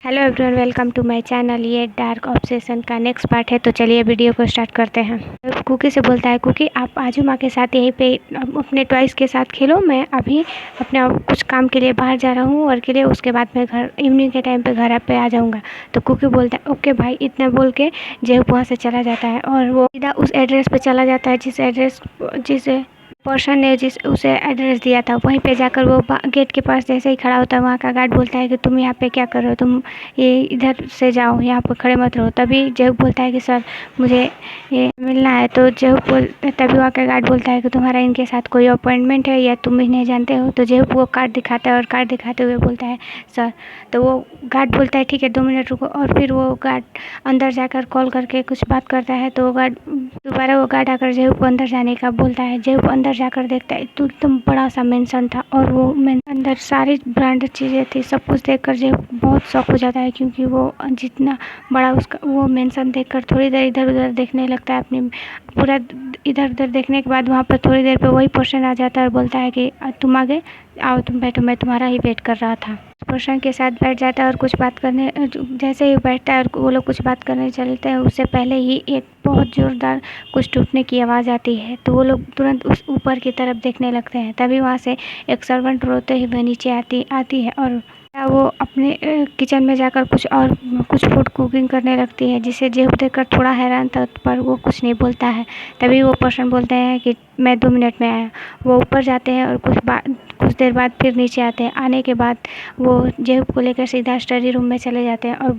Hello everyone, welcome to my channel. ये dark obsession का next part है, तो चलिए वीडियो को स्टार्ट करते हैं। तो कुकी से बोलता है, कुकी आप आजू माँ के साथ यहीं पे अपने टॉयज़ के साथ खेलो, मैं अभी अपने कुछ काम के लिए बाहर जा रहा हूँ और के लिए उसके बाद मैं घर इवनिंग के टाइम पे घर पे आ जाऊँगा। तो कुकी बोलता है ओके भाई, इतना बोल के जेहूप वहाँ से चला जाता है और वो सीधा उस एड्रेस पर चला जाता है जिस पर्सन ने उसे एड्रेस दिया था। वहीं पे जाकर वो गेट के पास जैसे ही खड़ा होता है, वहाँ का गार्ड बोलता है कि तुम यहाँ पे क्या कर रहे हो, तुम ये इधर से जाओ, यहाँ पर खड़े मत रहो। तभी जेहूप बोलता है कि सर मुझे ये मिलना है। तो तभी वहाँ का गार्ड बोलता है कि तुम्हारा इनके साथ कोई अपॉइंटमेंट है या तुम इन्हें जानते हो। तो जेहूप वो कार्ड दिखाता है और कार्ड दिखाते हुए बोलता है सर। तो वो गार्ड बोलता है ठीक है 2 मिनट रुको, और फिर वो गार्ड अंदर जाकर कॉल करके कुछ बात करता है। तो वो गार्ड आकर जेहूप को अंदर जाने का बोलता है। जेहूप अंदर जाकर देखता है तो एकदम बड़ा सा मेंशन था और वो अंदर सारी ब्रांडेड चीज़ें थी। सब कुछ देखकर जेहूप बहुत शॉक हो जाता है, क्योंकि वो जितना बड़ा उसका वो मेंशन देखकर थोड़ी देर इधर उधर देखने लगता है। अपनी पूरा इधर उधर देखने के बाद वहाँ पर थोड़ी देर पे वही पर्सन आ जाता है और बोलता है कि तुम आगे आओ, तुम बैठो, मैं तुम्हारा ही वेट कर रहा था। पर्सन के साथ बैठ जाता है और कुछ बात करने जैसे ही बैठता है और वो लोग कुछ बात करने चलते हैं, उससे पहले ही एक बहुत ज़ोरदार कुछ टूटने की आवाज़ आती है। तो वो लोग तुरंत उस ऊपर की तरफ देखने लगते हैं। तभी वहाँ से एक सर्वेंट रोते हुए नीचे आती है और वो अपने किचन में जाकर कुछ फूड कुकिंग करने लगती है, जिसे जेहूप देखकर थोड़ा हैरान था, पर वो कुछ नहीं बोलता है। तभी वो पर्सन बोलते हैं कि मैं 2 मिनट में आया। वो ऊपर जाते हैं और कुछ देर बाद फिर नीचे आते हैं। आने के बाद वो जेहूप को लेकर सीधा स्टडी रूम में चले जाते हैं और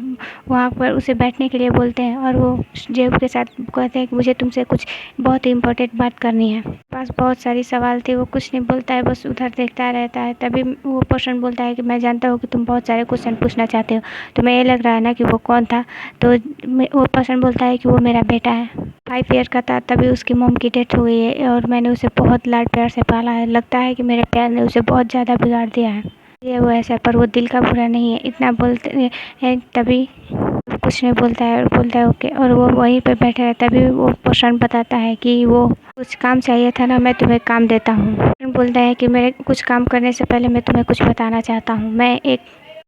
वहाँ पर उसे बैठने के लिए बोलते हैं। और वो जेहूप के साथ कहते हैं कि मुझे तुमसे कुछ बहुत ही इम्पोर्टेंट बात करनी है। पास बहुत सारी सवाल थे, वो कुछ नहीं बोलता है, बस उधर देखता रहता है। तभी वो पर्सन बोलता है कि मैं जानता हूँ कि तुम बहुत सारे क्वेश्चन पूछना चाहते हो, तुम्हें ये लग रहा है ना कि वो कौन था। तो वो पर्सन बोलता है कि वो मेरा बेटा है, 5 ईयर का था तभी उसकी मॉम की डेथ हो गई है और मैंने उसे बहुत लाड प्यार से पाला है। लगता है कि मेरे प्यार ने उसे बहुत ज़्यादा बिगाड़ दिया है। ये वो ऐसा, पर वो दिल का बुरा नहीं है। इतना बोलते हैं तभी कुछ नहीं बोलता है और बोलता है ओके, और वो वहीं पे बैठे रहता है। तभी वो पर्सन बताता है कि वो कुछ काम चाहिए था ना, मैं तुम्हें काम देता हूँ। पर्सन बोलता है कि मेरे कुछ काम करने से पहले मैं तुम्हें कुछ बताना चाहता हूँ। मैं एक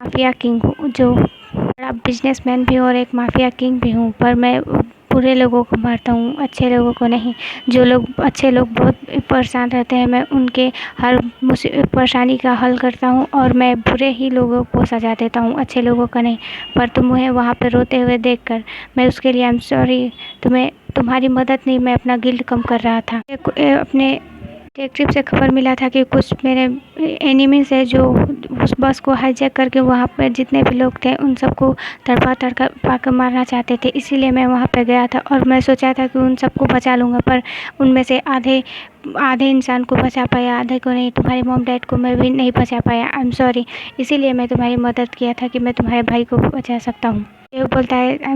माफिया किंग हूँ, जो बड़ा बिजनेसमैन भी और एक माफिया किंग भी हूँ, पर मैं बुरे लोगों को मारता हूँ, अच्छे लोगों को नहीं। अच्छे लोग बहुत परेशान रहते हैं, मैं उनके हर परेशानी का हल करता हूँ और मैं बुरे ही लोगों को सजा देता हूँ, अच्छे लोगों का नहीं। पर तुम्हें वहाँ पर रोते हुए देखकर मैं उसके लिए आई एम सॉरी। तुम्हारी मदद नहीं, मैं अपना गिल्ट कम कर रहा था। अपने डिटेक्टिव से खबर मिला था कि कुछ मेरे एनिमीज है जो उस बस को हाईजैक करके वहाँ पर जितने भी लोग थे उन सबको तड़पा कर मारना चाहते थे। इसीलिए मैं वहाँ पर गया था और मैं सोचा था कि उन सबको बचा लूँगा, पर उनमें से आधे इंसान को बचा पाया, आधे को नहीं। तुम्हारे मॉम डैड को मैं भी नहीं बचा पाया, आई एम सॉरी। इसीलिए मैं तुम्हारी मदद किया था कि मैं तुम्हारे भाई को बचा सकता हूँ। ये बोलता है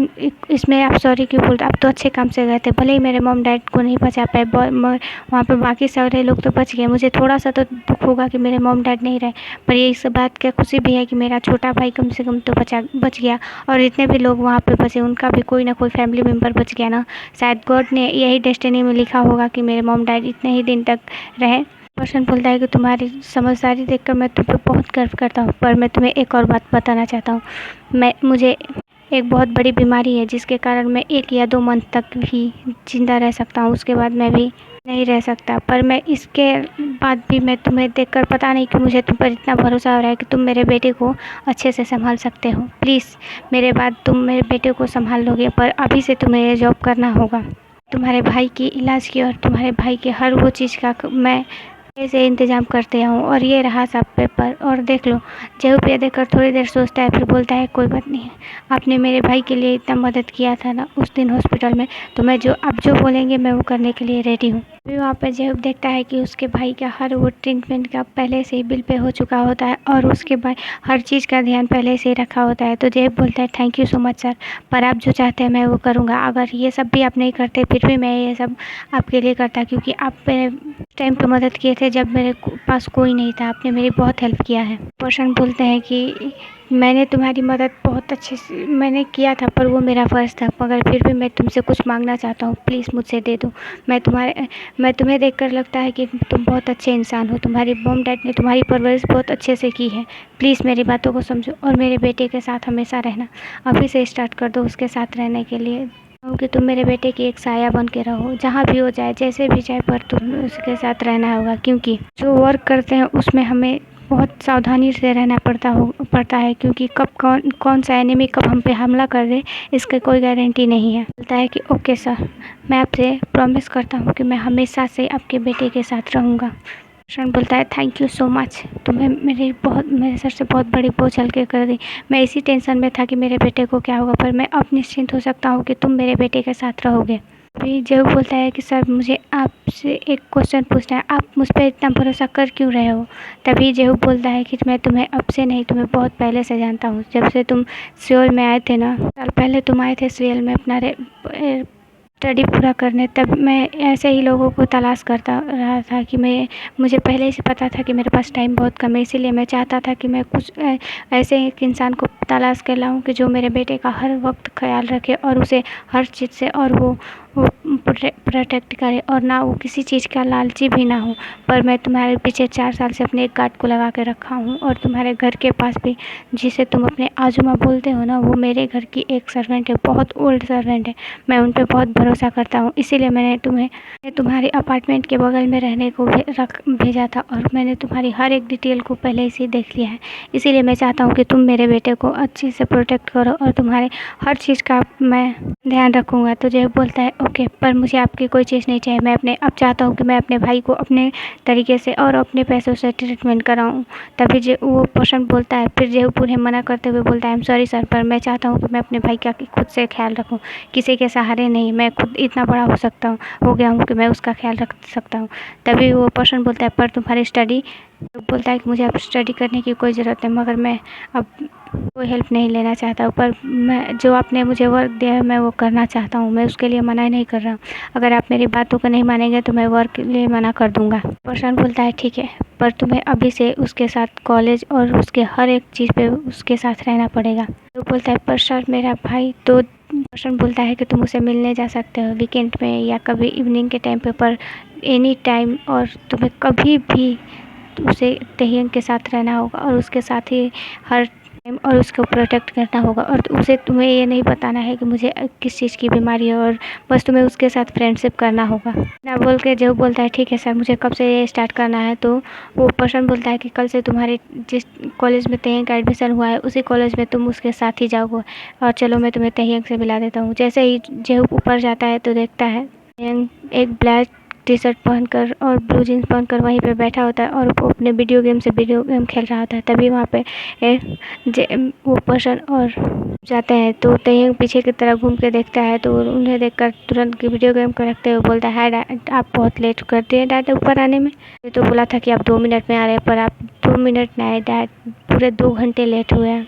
इसमें आप सॉरी क्यों बोलते, आप तो अच्छे काम से गए थे, भले ही मेरे मॉम डैड को नहीं बचा पाए, वहाँ पे बाकी सारे लोग तो बच गए। मुझे थोड़ा सा तो दुख होगा कि मेरे मॉम डैड नहीं रहे, पर ये इस बात की खुशी भी है कि मेरा छोटा भाई कम से कम तो बच गया, और जितने भी लोग वहाँ पे बचे उनका भी कोई ना कोई फैमिली मेम्बर बच गया ना। शायद गॉड ने यही डेस्टिनी में लिखा होगा कि मेरे मॉम डैड इतने ही दिन तक रहे। पर्सन बोलता है कि तुम्हारी समझदारी देखकर मैं तुम पे बहुत गर्व करता हूँ, पर मैं तुम्हें एक और बात बताना चाहता हूँ। मुझे एक बहुत बड़ी बीमारी है जिसके कारण मैं 1 या 2 मंथ तक ही जिंदा रह सकता हूँ, उसके बाद मैं भी नहीं रह सकता। पर मैं इसके बाद भी मैं तुम्हें देखकर पता नहीं कि मुझे तुम पर इतना भरोसा हो रहा है कि तुम मेरे बेटे को अच्छे से संभाल सकते हो। प्लीज़ मेरे बाद तुम मेरे बेटे को संभाल लोगे, पर अभी से तुम्हें ये जॉब करना होगा। तुम्हारे भाई की इलाज की और तुम्हारे भाई के हर वो चीज़ का मैं से इंतज़ाम करते हूँ, और ये रहा सब पेपर, और देख लो। जेहूप ये देखकर थोड़ी देर सोचता है, फिर बोलता है कोई बात नहीं, आपने मेरे भाई के लिए इतना मदद किया था ना उस दिन हॉस्पिटल में, तो मैं आप जो बोलेंगे मैं वो करने के लिए रेडी हूँ। फिर वहाँ पर जेहूप देखता है कि उसके भाई का हर वो ट्रीटमेंट का पहले से ही बिल पे हो चुका होता है और उसके भाई हर चीज़ का ध्यान पहले से ही रखा होता है। तो जेहूप बोलता है thank you so much sir, पर आप जो चाहते हैं मैं वो करूँगा। अगर ये सब भी आप नहीं करते फिर भी मैं ये सब आपके लिए करता, क्योंकि आप मेरे टाइम पे मदद किए थे जब मेरे पास कोई नहीं था, आपने मेरी बहुत हेल्प किया है। पर्सन बोलते हैं कि मैंने तुम्हारी मदद बहुत अच्छे से मैंने किया था, पर वो मेरा फ़र्ज़ था, मगर फिर भी मैं तुमसे कुछ मांगना चाहता हूँ, प्लीज़ मुझसे दे दो। मैं तुम्हें देखकर लगता है कि तुम बहुत अच्छे इंसान हो। तुम्हारी मॉम डैड ने तुम्हारी परवरिश बहुत अच्छे से की है। प्लीज़ मेरी बातों को समझो और मेरे बेटे के साथ हमेशा रहना। अभी से स्टार्ट कर दो उसके साथ रहने के लिए, कि तुम मेरे बेटे की एक साया बन के रहो, जहाँ भी हो जाए, जैसे भी जाए, पर तुम उसके साथ रहना होगा, क्योंकि जो वर्क करते हैं उसमें हमें बहुत सावधानी से रहना पड़ता है, क्योंकि कब कौन सा एनिमी कब हम पे हमला कर दे, इसकी कोई गारंटी नहीं है। बोलता है कि ओके सर, मैं आपसे प्रॉमिस करता हूँ कि मैं हमेशा से आपके बेटे के साथ रहूँगा। प्रशांत बोलता है थैंक यू सो मच, तुमने मेरे सर से बहुत बड़ी बोझ हल्के कर दी। मैं इसी टेंशन में था कि मेरे बेटे को क्या होगा, पर मैं अब निश्चिंत हो सकता हूँ कि तुम मेरे बेटे के साथ रहोगे। अभी जेहू बोलता है कि सर मुझे आपसे एक क्वेश्चन पूछना है, आप मुझ पर इतना भरोसा कर क्यों रहे हो। तभी जेहू बोलता है कि मैं तुम्हें अब से नहीं, तुम्हें बहुत पहले से जानता हूँ। जब से तुम सियोल में आए थे ना, साल पहले तुम आए थे सियोल में अपना स्टडी पूरा करने, तब मैं ऐसे ही लोगों को तलाश करता रहा था कि मुझे पहले से पता था कि मेरे पास टाइम बहुत कम है, इसीलिए मैं चाहता था कि मैं कुछ ऐसे एक इंसान को तलाश कर लाऊं कि जो मेरे बेटे का हर वक्त ख्याल रखे और उसे हर चीज़ से और वो प्रोटेक्ट करे, और ना वो किसी चीज़ का लालची भी ना हो। पर मैं तुम्हारे पीछे 4 साल से अपने एक गार्ड को लगा के रखा हूँ, और तुम्हारे घर के पास भी जिसे तुम अपने आजुमा बोलते हो ना, वो मेरे घर की एक सर्वेंट है, बहुत ओल्ड सर्वेंट है। मैं उन पर बहुत भरोसा करता हूँ, इसीलिए मैंने तुम्हारे अपार्टमेंट के बगल में रहने को भेजा था, और मैंने तुम्हारी हर एक डिटेल को पहले से देख लिया है। इसीलिए मैं चाहता हूँ कि तुम मेरे बेटे को अच्छे से प्रोटेक्ट करो, और तुम्हारे हर चीज़ का मैं ध्यान रखूँगा। तो जेहू बोलता है ओके, पर मुझे आपकी कोई चीज़ नहीं चाहिए। मैं अब चाहता हूँ कि मैं अपने भाई को अपने तरीके से और अपने पैसों से ट्रीटमेंट कराऊँ। तभी वो प्रशांत बोलता है, फिर जेहू उन्हें मना करते हुए बोलता है आई एम सॉरी सर, पर मैं चाहता हूँ कि मैं अपने भाई का खुद से ख्याल रखूँ, किसी के सहारे नहीं। मैं खुद इतना बड़ा हो गया हूँ कि मैं उसका ख्याल रख सकता हूँ। तभी वो प्रशांत बोलता है पर तुम्हारी स्टडी, बोलता है कि मुझे अब स्टडी करने की कोई ज़रूरत नहीं, मगर मैं अब कोई हेल्प नहीं लेना चाहता हूँ, पर मैं जो आपने मुझे वर्क दिया है मैं वो करना चाहता हूँ। मैं उसके लिए मना नहीं कर रहा हूँ। अगर आप मेरी बातों को नहीं मानेंगे तो मैं वर्क के लिए मना कर दूँगा। प्रशांत बोलता है ठीक है, पर तुम्हें अभी से उसके साथ कॉलेज और उसके हर एक चीज़ पे उसके साथ रहना पड़ेगा। तो बोलता है पर सर मेरा भाई तो। प्रशांत बोलता है कि तुम उसे मिलने जा सकते हो वीकेंड में या कभी इवनिंग के टाइम पे, पर एनी टाइम, और तुम्हें कभी भी उसे तहियंग के साथ रहना होगा और उसके साथ ही हर टाइम, और उसको प्रोटेक्ट करना होगा। और उसे तुम्हें ये नहीं बताना है कि मुझे किस चीज़ की बीमारी है, और बस तुम्हें उसके साथ फ्रेंडशिप करना होगा ना। बोल के जो बोलता है ठीक है सर, मुझे कब से ये स्टार्ट करना है। तो वो पर्सन बोलता है कि कल से तुम्हारे जिस कॉलेज में तहियंग का एडमिशन हुआ है उसी कॉलेज में तुम उसके साथ ही जाओगे, और चलो मैं तुम्हें तहियंग से मिला देता हूँ। जैसे ही जेहू ऊपर जाता है तो देखता है तहियंग एक ब्लैक टी शर्ट पहनकर और ब्लू जीन्स पहनकर वहीं पे बैठा होता है, और वो अपने वीडियो गेम खेल रहा होता है। तभी वहाँ पे वो पर्सन और जाते हैं, तो तहियंग पीछे की तरफ घूम के देखता है, तो उन्हें देखकर तुरंत वीडियो गेम को रखते हुए बोलता है डैड, आप बहुत लेट कर दिए डैड ऊपर आने में। तो बोला था कि आप 2 मिनट में आ रहे हैं, पर आप 2 मिनट नहीं डैड, पूरे 2 घंटे लेट हुए हैं।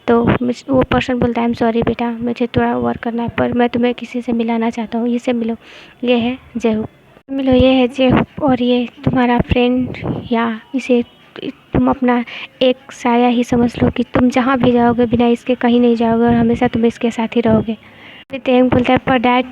तो वो पर्सन बोलता है आई एम सॉरी बेटा, मुझे थोड़ा वर्क करना है, पर मैं तुम्हें किसी से मिलाना चाहता हूँ, इससे मिलो। ये है जेहू। मिलो, ये है जेहू, और ये तुम्हारा फ्रेंड, या इसे तुम अपना एक साया ही समझ लो कि तुम जहाँ भी जाओगे बिना इसके कहीं नहीं जाओगे, और हमेशा तुम इसके साथ ही रहोगे। फिर तहियंग बोलता है पर डैड,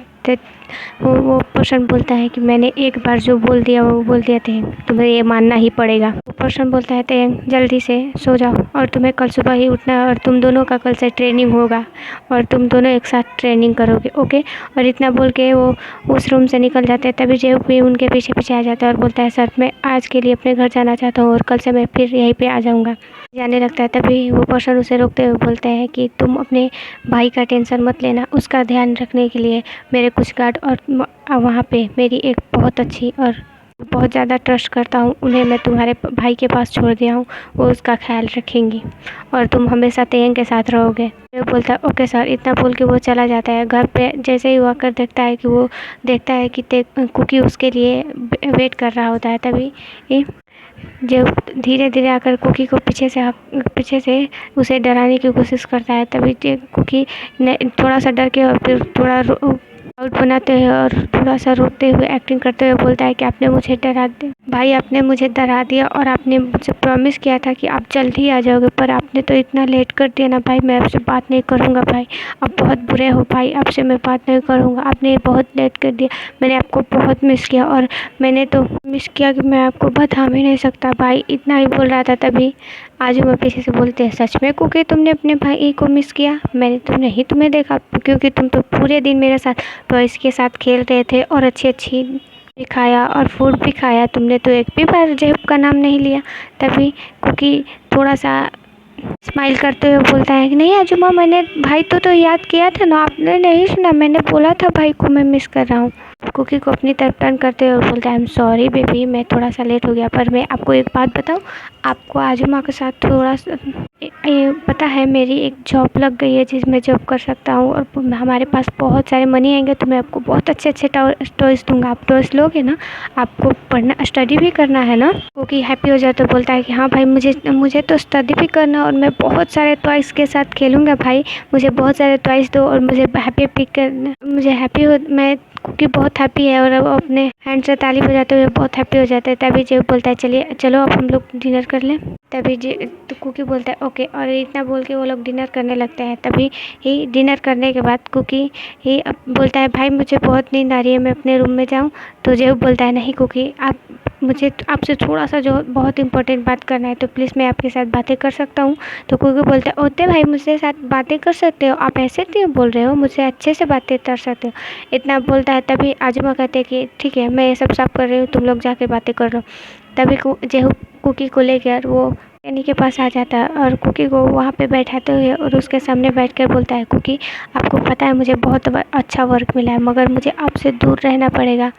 वो पर्सन बोलता है कि मैंने एक बार जो बोल दिया वो बोल दिया तहियंग, तुम्हें ये मानना ही पड़ेगा। वो पर्सन बोलता है तहियंग जल्दी से सो जाओ, और तुम्हें कल सुबह ही उठना है, और तुम दोनों का कल से ट्रेनिंग होगा, और तुम दोनों एक साथ ट्रेनिंग करोगे ओके। और इतना बोल के वो उस रूम से निकल जाते हैं। तभी जेहू भी उनके पीछे पीछे आ जाता है और बोलता है सर मैं आज के लिए अपने घर जाना चाहता हूँ, और कल से मैं फिर यहीं पर आ जाऊँगा। जाने लगता है। तभी वो पर्सन उसे रोकते हुए बोलते हैं कि तुम अपने भाई का टेंशन मत लेना, उसका ध्यान रखने के लिए मेरे कुछ गार्ड और वहाँ पे मेरी एक बहुत अच्छी और बहुत ज़्यादा ट्रस्ट करता हूँ उन्हें मैं तुम्हारे भाई के पास छोड़ दिया हूँ, वो उसका ख्याल रखेंगी, और तुम हमेशा तहियंग के साथ रहोगे। वो बोलता है ओके सर। इतना बोल के वो चला जाता है। घर पे जैसे ही वो आकर देखता है कि कुकी उसके लिए वेट कर रहा होता है। तभी जो धीरे धीरे आकर कुकी को पीछे से उसे डराने की कोशिश करता है। तभी कुकी ने थोड़ा सा डर के और फिर थोड़ा आउट बनाते हुए और थोड़ा सा रोते हुए एक्टिंग करते हुए बोलता है कि आपने मुझे डरा दिया भाई, आपने मुझे डरा दिया और आपने मुझसे प्रॉमिस किया था कि आप जल्द ही आ जाओगे, पर आपने तो इतना लेट कर दिया ना भाई, मैं आपसे बात नहीं करूँगा भाई, आप बहुत बुरे हो भाई, आपसे मैं बात नहीं करूँगा, आपने बहुत लेट कर दिया, मैंने आपको बहुत मिस किया और मैंने तो मिस किया कि मैं आपको बता भी नहीं सकता भाई, इतना ही बोल रहा था। तभी आजू पीछे से बोलते हैं, सच में कुकी तुमने अपने भाई को मिस किया? मैंने तो नहीं तुम्हें देखा, क्योंकि तुम तो पूरे दिन मेरे साथ टॉयज़ के साथ खेल रहे थे और अच्छी भी खाया और फूड भी खाया, तुमने तो एक भी बार जेब का नाम नहीं लिया। तभी कुकी थोड़ा सा स्माइल करते हुए बोलता है कि नहीं आजुमा, मैंने भाई तो याद किया था ना, आपने नहीं सुना, मैंने बोला था भाई को मैं मिस कर रहा हूँ। कुकी को अपनी तरफ टर्न करते हुए बोलता है, आई एम सॉरी बेबी, मैं थोड़ा सा लेट हो गया, पर मैं आपको एक बात बताऊँ, आपको आजुमा के साथ थोड़ा सा पता है मेरी एक जॉब लग गई है जिसमें जॉब कर सकता हूँ और हमारे पास बहुत सारे मनी आएंगे, तो मैं आपको बहुत अच्छे टॉयज़ दूंगा, आप टॉयज़ लोगे ना? आपको पढ़ना स्टडी भी करना है ना? क्योंकि हैप्पी हो जाए तो बोलता है कि हाँ भाई, मुझे तो स्टडी भी करना और मैं बहुत सारे टॉयज़ के साथ खेलूँगा भाई, मुझे बहुत सारे टॉयज़ दो और मुझे हैप्पी पिक करना, मुझे हैप्पी हो, मैं कुकी बहुत हैप्पी है और वो अपने हैंड से ताली बजाते हुए बहुत हैप्पी हो जाता है। तभी जेब बोलता है, चलिए चलो अब हम लोग डिनर कर लें। तभी तो कुकी बोलता है ओके, और इतना बोल के वो लोग डिनर करने लगते हैं। तभी ही डिनर करने के बाद कुकी ही बोलता है, भाई मुझे बहुत नींद आ रही है, मैं अपने रूम में जाऊँ? तो जेब बोलता है, नहीं कुकी, आप मुझे आपसे थोड़ा सा जो बहुत इंपॉर्टेंट बात करना है, तो प्लीज़ मैं आपके साथ बातें कर सकता हूँ? तो कुकी बोलता है, ओते भाई मुझसे साथ बातें कर सकते हो, आप ऐसे क्यों बोल रहे हो, मुझसे अच्छे से बातें कर सकते हो, इतना बोलता है। तभी आजुमा कहते हैं कि ठीक है, मैं ये सब साफ कर रही हूँ, तुम लोग जाके बातें कर लो। तभी जेहू कुकी को लेकर वो एनी के पास आ जाता है और कुकी को वहाँ पे बैठाते हुए और उसके सामने बैठकर बोलता है, कुकी आपको पता है मुझे बहुत अच्छा वर्क मिला है, मगर मुझे आपसे दूर रहना पड़ेगा।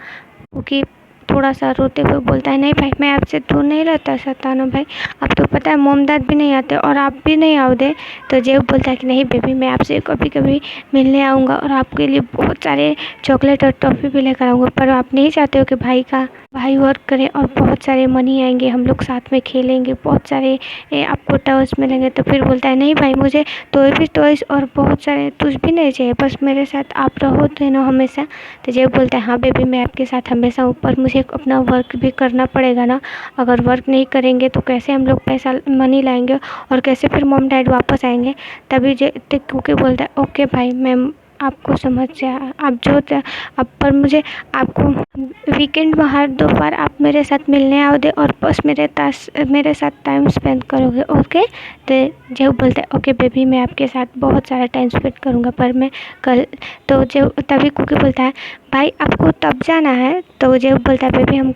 कुकी थोड़ा सा रोते हुए बोलता है, नहीं भाई, मैं आपसे दूर नहीं रहता शैतानो भाई, अब तो पता है मोम डैड भी नहीं आते और आप भी नहीं आओगे। तो जेब बोलता है कि नहीं बेबी, मैं आपसे कभी कभी मिलने आऊँगा और आपके लिए बहुत सारे चॉकलेट और टॉफ़ी भी लेकर आऊँगा, पर आप नहीं चाहते हो कि भाई वर्क करे और बहुत सारे मनी आएंगे, हम लोग साथ में खेलेंगे, बहुत सारे आपको टॉयज़ मिलेंगे। तो फिर बोलता है, नहीं भाई, मुझे टॉयज़ और बहुत सारे कुछ भी नहीं चाहिए, बस मेरे साथ आप रहो तो ना हमेशा। तो जेब बोलता है, हाँ बेबी, मैं आपके साथ हमेशा हूँ, पर मुझे अपना वर्क भी करना पड़ेगा ना, अगर वर्क नहीं करेंगे तो कैसे हम लोग पैसा मनी लाएंगे और कैसे फिर मॉम डैड वापस आएंगे। तभी कुकी बोलता है, ओके भाई, मैं आपको समझ जाए, आप जो अब पर मुझे आपको वीकेंड में हर 2 बार आप मेरे साथ मिलने आओगे और बस मेरे साथ टाइम स्पेंड करोगे, ओके? तो जेब बोलता है, ओके बेबी, मैं आपके साथ बहुत सारा टाइम स्पेंड करूँगा, पर मैं कल। तो जेब तभी कुकी बोलता है, भाई आपको तब जाना है? तो जेब बोलता है, बेबी हम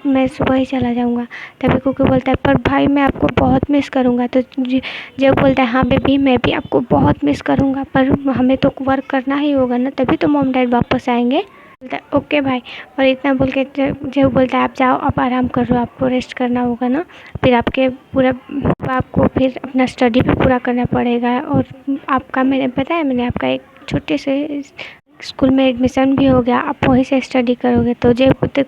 मैं सुबह ही चला जाऊँगा। तभी कुकी बोलता है, पर भाई मैं आपको बहुत मिस करूँगा। तो जेब बोलता है, हाँ बेबी, मैं भी आपको बहुत मिस करूँगा, पर हमें तो वर्क करना ही होगा ना, तभी तो मॉम डैड वापस आएंगे। बोलता है, ओके भाई, और इतना बोल के जेब बोलता है, आप जाओ, आप आराम करो, आपको रेस्ट करना होगा ना, फिर आपको फिर अपना स्टडी भी पूरा करना पड़ेगा, और आपका मैंने आपका एक छोटे से स्कूल में एडमिशन भी हो गया, आप वहीं से स्टडी करोगे। तो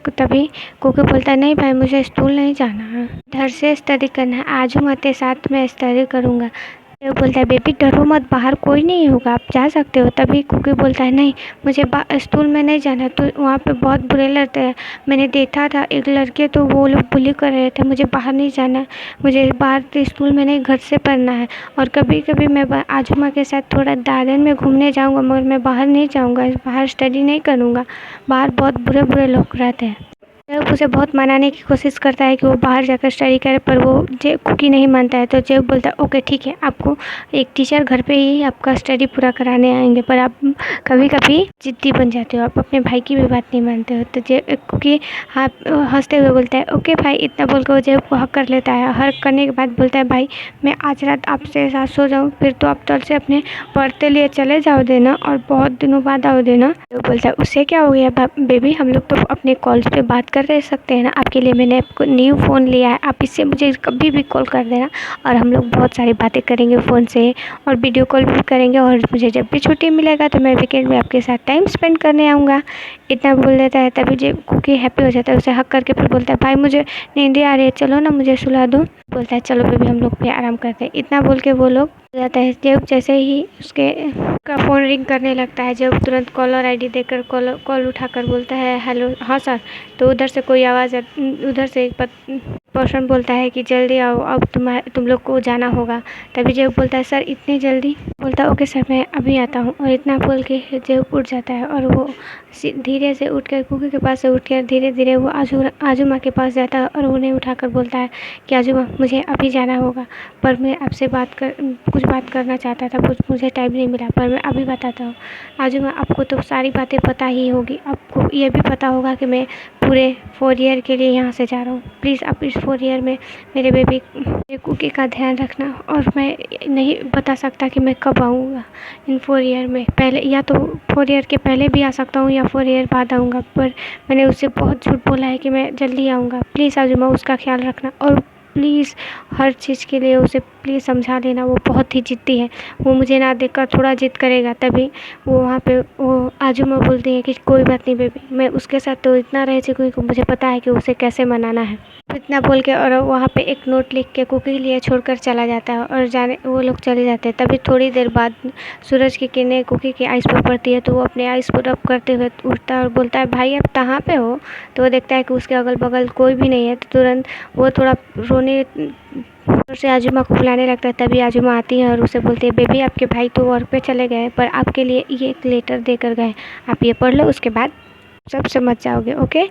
तभी कुकी बोलता है, नहीं भाई, मुझे स्कूल नहीं जाना है, घर से स्टडी करना है, आज मत साथ में स्टडी करूँगा। वो बोलता है, बेबी डरो मत, बाहर कोई नहीं होगा, आप जा सकते हो। तभी कुकी बोलता है, नहीं, मुझे स्कूल में नहीं जाना, तो वहाँ पे बहुत बुरे लगते हैं, मैंने देखा था एक लड़के, तो वो लोग बुली कर रहे थे, मुझे बाहर नहीं जाना, मुझे बाहर तो स्कूल में नहीं, घर से पढ़ना है, और कभी कभी मैं आजुमा के साथ थोड़ा गार्डन में घूमने जाऊँगा, मगर मैं बाहर नहीं जाऊँगा, बाहर स्टडी नहीं करूँगा, बाहर बहुत बुरे बुरे लोग रहते हैं। जेब उसे बहुत मनाने की कोशिश करता है कि वो बाहर जाकर स्टडी करे, पर वो कुकी नहीं मानता है। तो जेब बोलता है, ओके ठीक है, आपको एक टीचर घर पे ही आपका स्टडी पूरा कराने आएंगे, पर आप कभी कभी जिद्दी बन जाते हो, आप अपने भाई की भी बात नहीं मानते हो। तो कुकी हंसते हुए बोलता है, ओके भाई, इतना बोल कर वो जेब को हक कर लेता है। हक करने के बाद बोलता है, भाई मैं आज रात आपसे साथ सो जाऊँ, फिर तो आप कल से अपने पढ़ते लिए चले जाओ देना और बहुत दिनों बाद आओ देना। तो बोलता है, उससे क्या हो गया बेबी, हम लोग तो अपने कॉल्स पे बात कर रह सकते हैं ना, आपके लिए मैंने आपको न्यू फ़ोन लिया है, आप इससे मुझे कभी भी कॉल कर देना और हम लोग बहुत सारी बातें करेंगे फ़ोन से और वीडियो कॉल भी करेंगे, और मुझे जब भी छुट्टी मिलेगा तो मैं वीकेंड में आपके साथ टाइम स्पेंड करने आऊँगा। इतना बोल देता है। तभी जो कुकी हैप्पी हो जाता है, उसे हक करके फिर बोलता है, भाई मुझे नींद आ रही है, चलो ना मुझे सुला दो। बोलता है, चलो बेबी हम लोग फिर आराम करते हैं। इतना बोल के वो लोग जाता है। जब जैसे ही उसके का फ़ोन रिंग करने लगता है, जब तुरंत कॉलर आईडी देकर कॉल उठाकर बोलता है हेलो, हाँ सर। तो उधर से कोई आवाज़, उधर से एक पर्सन बोलता है कि जल्दी आओ, अब तुम लोग को जाना होगा। तभी जेब बोलता है सर इतनी जल्दी। बोलता है ओके सर मैं अभी आता हूँ। और इतना बोल के जेब उठ जाता है और वो धीरे से उठकर कुकी के पास से उठकर धीरे धीरे वो आजू माँ के पास जाता है और उन्हें उठाकर बोलता है कि आजू माँ मुझे अभी जाना होगा, पर मैं आपसे कुछ बात करना चाहता था, मुझे टाइम नहीं मिला, पर मैं अभी बताता हूँ। आजू माँ आपको तो सारी बातें पता ही होगी, आपको ये भी पता होगा कि मैं पूरे 4 ईयर के लिए यहाँ से जा रहा हूँ। प्लीज़ आप इस 4 ईयर में मेरे बेबी कुकी का ध्यान रखना। और मैं नहीं बता सकता कि मैं कब आऊँगा इन 4 ईयर में, पहले या तो 4 ईयर के पहले भी आ सकता हूँ या 4 ईयर बाद आऊँगा, पर मैंने उससे बहुत झूठ बोला है कि मैं जल्दी आऊँगा। प्लीज़ आजू माँ उसका ख्याल रखना। और प्लीज़ हर चीज़ के लिए उसे प्लीज़ समझा देना, वो बहुत ही ज़िद्दी है। वो मुझे ना देखकर थोड़ा ज़िद करेगा तभी वो वहाँ पे वो आजू माँ बोलती है कि कोई बात नहीं बेबी, मैं उसके साथ तो इतना रह चुकी हूँ, मुझे पता है कि उसे कैसे मनाना है। इतना बोल के और वहाँ पे एक नोट लिख के कुकी के लिए छोड़कर चला जाता है और वो लोग चले जाते हैं। तभी थोड़ी देर बाद सूरज की किरणें कुकी की आइस पर पड़ती है, तो वो अपने आइस को रब करते हुए उठता है और बोलता है भाई आप कहाँ पे हो। तो वो देखता है कि उसके अगल बगल कोई भी नहीं है, तो तुरंत वो थोड़ा रोने से आजू माँ को बुलाने लगता है। तभी आजू माँ आती है और उसे बोलती है बेबी आपके भाई तो वर्क पे चले गए, पर आपके लिए ये एक लेटर देकर गए, आप ये पढ़ लो, उसके बाद सब समझ जाओगे ओके।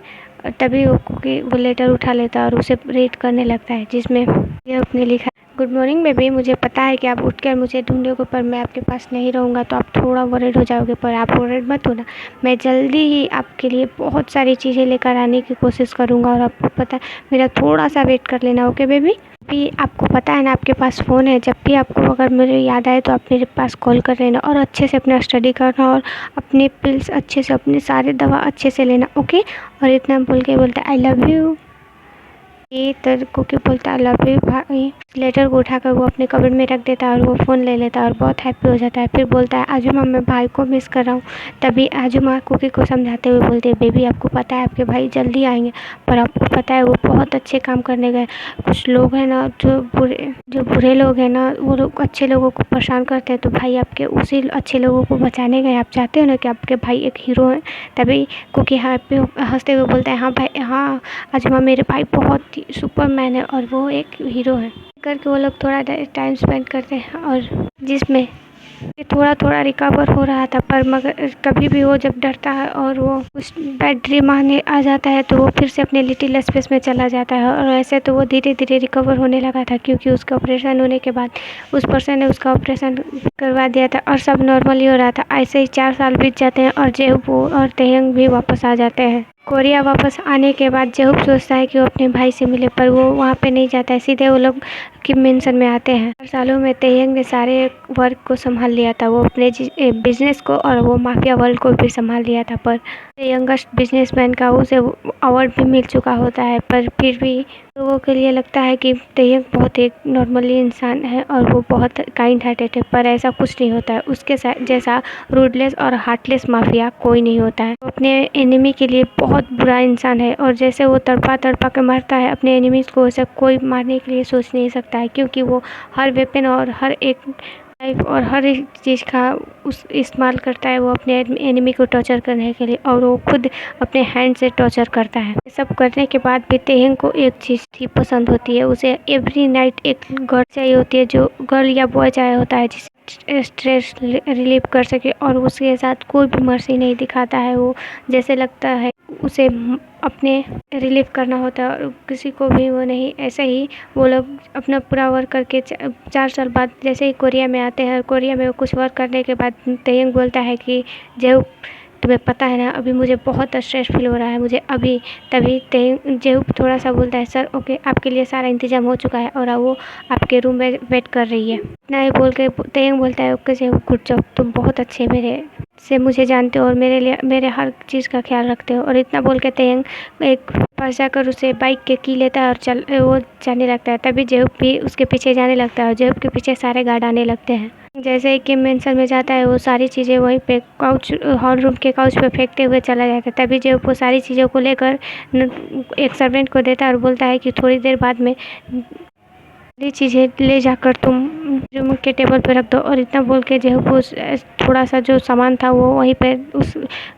तभी वो लेटर उठा लेता है और उसे रीड करने लगता है, जिसमें ये अपने लिखा गुड मॉर्निंग बेबी, मुझे पता है कि आप उठकर मुझे ढूंढोगे, पर मैं आपके पास नहीं रहूँगा तो आप थोड़ा वरीड हो जाओगे, पर आप वरीड मत होना। मैं जल्दी ही आपके लिए बहुत सारी चीज़ें लेकर आने की कोशिश करूँगा और आपको पता है मेरा थोड़ा सा वेट कर लेना ओके बेबी। भी आपको पता है ना आपके पास फ़ोन है, जब भी आपको अगर मुझे याद आए तो आप मेरे पास कॉल कर लेना और अच्छे से अपना स्टडी करना और अपने पिल्स अच्छे से, अपने सारे दवा अच्छे से लेना ओके। और इतना बोल के बोलता है आई लव यू। ये तर कुकी बोलता है लव यू भाई। लेटर को उठाकर वो अपने कबर्ड में रख देता है और वो फ़ोन ले लेता है और बहुत हैप्पी हो जाता है। फिर बोलता है आजू माँ मैं भाई को मिस कर रहा हूँ। तभी आजू माँ कुकी को समझाते हुए बोलते हैं बेबी आपको पता है आपके भाई जल्दी आएंगे, पर आपको पता है वो बहुत अच्छे काम करने गए। कुछ लोग हैं ना जो बुरे लोग हैं ना, वो लोग अच्छे लोगों को परेशान करते हैं, तो भाई आपके उसी अच्छे लोगों को बचाने गए। आप चाहते हो ना कि आपके भाई एक हीरो हैं। तभी कुकी हैप्पी हंसते हुए बोलता है हाँ भाई हाँ आजू माँ मेरे भाई बहुत ही सुपरमैन है और वो एक हीरो है। करके वो लोग थोड़ा टाइम स्पेंड करते हैं और जिसमें थोड़ा थोड़ा रिकवर हो रहा था, पर मगर कभी भी वो जब डरता है और वो कुछ बैड ड्रीम आने आ जाता है तो वो फिर से अपने लिटिल स्पेस में चला जाता है। और ऐसे तो वो धीरे धीरे रिकवर होने लगा था, क्योंकि उसका ऑपरेशन होने के बाद उस पर्सन ने उसका ऑपरेशन करवा दिया था और सब नॉर्मली हो रहा था। ऐसे ही 4 साल बीत जाते हैं और जेहू और तेयंग भी वापस आ जाते हैं। कोरिया वापस आने के बाद जेहूब सोचता है कि वो अपने भाई से मिले, पर वो वहाँ पे नहीं जाता है, सीधे वो लोग किम मेंशन में आते हैं। 4 सालों में तेयंग ने सारे वर्क को संभाल लिया था, वो अपने बिजनेस को और वो माफिया वर्ल्ड को भी संभाल लिया था। पर यंगेस्ट बिजनेसमैन का उसे अवार्ड भी मिल चुका होता है, पर फिर भी लोगों के लिए लगता है कि तेयंग बहुत एक नॉर्मली इंसान है और वो बहुत काइंड हार्टेड है, पर ऐसा कुछ नहीं होता है। उसके जैसा रूडलेस और हार्टलेस माफिया कोई नहीं होता है। वो अपने एनिमी के लिए बहुत बुरा इंसान है और जैसे वो तड़पा तड़पा के मारता है अपने एनिमीज़ को, वैसे कोई मारने के लिए सोच नहीं सकता है, क्योंकि वो हर वेपन और हर एक लाइफ और हर एक चीज़ का इस्तेमाल करता है वो अपने एनिमी को टॉर्चर करने के लिए, और वो खुद अपने हैंड से टॉर्चर करता है। ये सब करने के बाद भी तेयंग को एक चीज़ ही पसंद होती है, उसे एवरी नाइट एक गर्ल चाहिए होती है, जो गर्ल या बॉय चाहिए होता है जिसे स्ट्रेस रिलीव कर सके, और उसके साथ कोई भी मर्जी नहीं दिखाता है। वो जैसे लगता है उसे अपने रिलीव करना होता है और किसी को भी वो नहीं। ऐसे ही वो लोग अपना पूरा वर्क करके 4 साल बाद जैसे ही कोरिया में आते हैं, कोरिया में कुछ वर्क करने के बाद तेयंग बोलता है कि जेहू तुम्हें पता है ना अभी मुझे बहुत स्ट्रेस फील हो रहा है मुझे अभी। तभी जेहू थोड़ा सा बोलता है सर ओके आपके लिए सारा इंतजाम हो चुका है और वो आपके रूम में वेट कर रही है। इतना ही बोल के तेयंग बोलता है ओके जेहू गुड जॉब, तुम बहुत अच्छे मेरे से मुझे जानते हो और मेरे हर चीज़ का ख्याल रखते हो। और इतना बोल के तेयंग एक पास जाकर उसे बाइक के की लेता है और वो जाने लगता है। तभी जेहूब भी उसके पीछे जाने लगता है और जेहूब के पीछे सारे गार्ड आने लगते हैं। जैसे ही किम मेंशन में जाता है वो सारी चीज़ें वहीं पे हॉल रूम के काउच पे फेंकते हुए चला जाता है। तभी जेहूब वो सारी चीज़ों को लेकर एक सर्वेंट को देता है और बोलता है कि थोड़ी देर बाद में ये चीज़ें ले जाकर तुम रूम के टेबल पे रख दो। और इतना बोल के जो है वो थोड़ा सा जो सामान था वो वहीं पे उस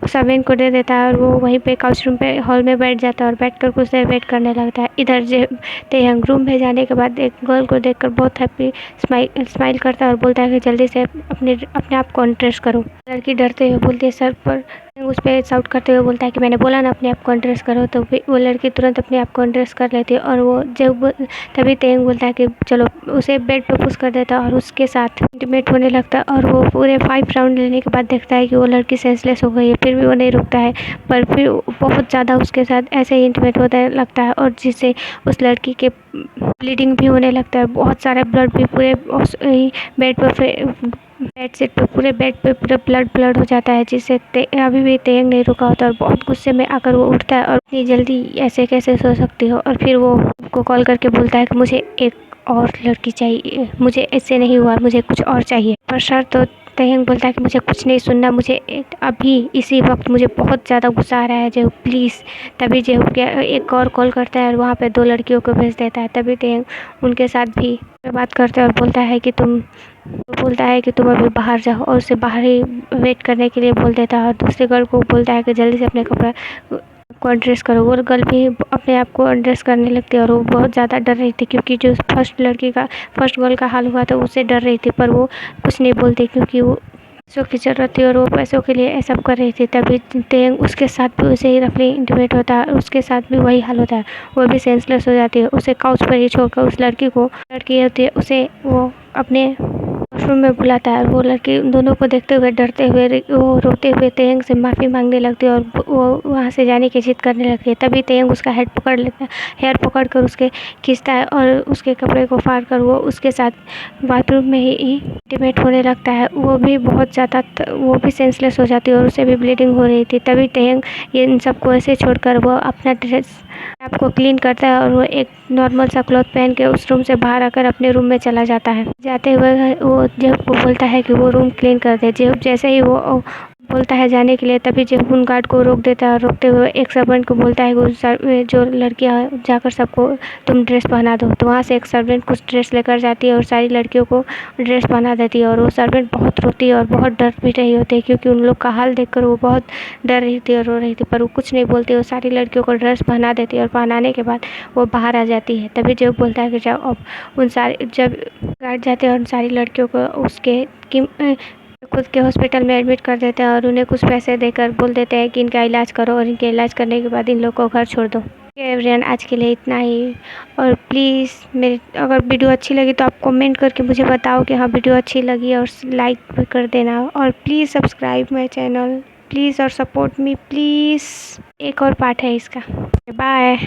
सर्वेंट को दे देता है और वो वहीं पे काउच रूम पे हॉल में बैठ जाता है और बैठ कर कुछ देर वेट करने लगता है। इधर जो तेहंग रूम में जाने के बाद एक गर्ल को देखकर बहुत हैप्पी स्माइल करता है और बोलता है कि जल्दी से अपने आप को अनड्रेस करो। लड़की डरते हुए बोलती है सर पर। उस पर शाउट करते हुए बोलता है कि मैंने बोला ना अपने आप को अनड्रेस करो। तो वो लड़की तुरंत अपने आप को अनड्रेस कर लेती है और वो जब तभी तेंग बोलता है कि चलो उसे बेड पे पुश कर देता है और उसके साथ इंटीमेट होने लगता है। और वो पूरे 5 राउंड लेने के बाद देखता है कि वो लड़की सेंसलेस हो गई है। फिर भी वो नहीं रुकता है पर फिर बहुत ज़्यादा उसके साथ ऐसे ही इंटीमेट होने लगता है और जिससे उस लड़की के ब्लीडिंग भी होने लगता है। बहुत सारा ब्लड भी पूरे बेड पर बेड शीट पे पूरे बेड पे पूरा ब्लड हो जाता है जिससे अभी भी तेंग नहीं रुका होता और बहुत गुस्से में आकर वो उठता है और इतनी जल्दी ऐसे कैसे सो सकती हो। और फिर वो को कॉल करके बोलता है कि मुझे एक और लड़की चाहिए, मुझे ऐसे नहीं हुआ, मुझे कुछ और चाहिए। पर सर तो तेहंग बोलता है कि मुझे कुछ नहीं सुनना, मुझे अभी इसी वक्त मुझे बहुत ज़्यादा गुस्सा आ रहा है जो प्लीज़। तभी जो एक और कॉल करता है और वहाँ पे 2 लड़कियों को भेज देता है। तभी तेहंग उनके साथ भी बात करता है और बोलता है कि तुम अभी बाहर जाओ और उसे बाहर ही वेट करने के लिए बोल देता है। और दूसरे गर्ल को बोलता है कि जल्दी से अपने कपड़ा को एड्रेस करो। वो गर्ल भी अपने आप को एड्रेस करने लगती है और वो बहुत ज़्यादा डर रही थी क्योंकि जो फर्स्ट गर्ल का हाल हुआ था उससे डर रही थी। पर वो कुछ नहीं बोलती क्योंकि वो पैसों की ज़रूरत थी और वो पैसों के लिए सब कर रही थी। तभी तेंग उसके साथ भी उसे ही रफली इंटीमेट होता है, उसके साथ भी वही हाल होता है। वो भी सेंसलेस हो जाती है। उसे काउच पर ही छोड़कर उस लड़की होती है उसे वो अपने वॉशरूम में बुलाता है और वो लड़की उन दोनों को देखते हुए डरते हुए वो रोते हुए तेयंग से माफ़ी मांगने लगती है और वो वहाँ से जाने की जिद करने लगती है। तभी तेयंग उसका हेयर पकड़ कर उसके खींचता है और उसके कपड़े को फाड़ कर वो उसके साथ बाथरूम में ही इंटीमेट होने लगता है। वो भी बहुत ज़्यादा वो भी सेंसलेस हो जाती है और उसे भी ब्लीडिंग हो रही थी। तभी तेयंग इन सबको ऐसे छोड़कर वो अपना ड्रेस आपको क्लीन करता है और वो एक नॉर्मल सा क्लॉथ पहन के उस रूम से बाहर आकर अपने रूम में चला जाता है। जाते हुए वो जब वो बोलता है कि वो रूम क्लीन कर दे, जब जैसे ही वो बोलता है जाने के लिए तभी जब उन गार्ड को रोक देता है और रोकते हुए एक सर्वेंट को बोलता है कि जो लड़कियां जाकर सबको तुम ड्रेस पहना दो। तो वहाँ से एक सर्वेंट कुछ ड्रेस लेकर जाती है और सारी लड़कियों को ड्रेस पहना देती है। और वो सर्वेंट बहुत रोती है और बहुत डर भी रही होती है क्योंकि उन लोग का हाल देखकर वो बहुत डर रही थी और रो रही थी। पर वो कुछ नहीं बोलती, वो सारी लड़कियों को ड्रेस पहना देती है और पहनाने के बाद वो बाहर आ जाती है। तभी जब बोलता है कि जब गार्ड जाते हैं और उन सारी लड़कियों को उसके खुद के हॉस्पिटल में एडमिट कर देते हैं और उन्हें कुछ पैसे देकर बोल देते हैं कि इनका इलाज करो और इनके इलाज करने के बाद इन लोगों को घर छोड़ दो। एवरीवन, आज के लिए इतना ही। और प्लीज़ मेरी अगर वीडियो अच्छी लगी तो आप कमेंट करके मुझे बताओ कि हाँ वीडियो अच्छी लगी और लाइक भी कर देना। और please subscribe my channel please और सपोर्ट मी प्लीज़। एक और पार्ट है इसका। बाय।